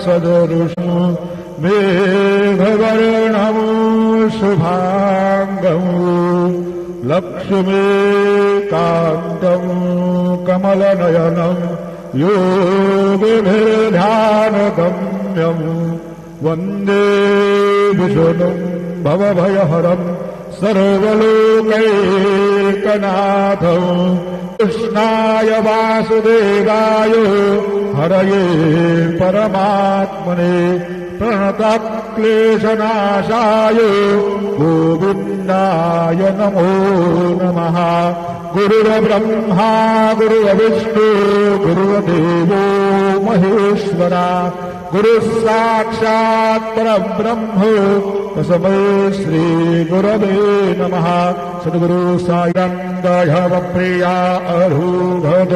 सदृशं मेघवर्णं शुभांगं लक्ष्मीकान्तं कमलनयनं योगिभिर्ध्यानगम्यं वन्दे विष्णुं भवभयहरं सर्वलोकैकनाथं कृष्णाय वासुदेवाय हरये परमात्मने प्रणतक्लेशनाशाय गोविन्दाय नमो नमः। गुरुर्ब्रह्मा गुरुर्विष्णु गुरुर्देवो महेश्वरा गुरुः साक्षात् परब्रह्म तस्मै श्री गुरवे नमः। सद्गुरु साईनाथ प्रिया अरुभद।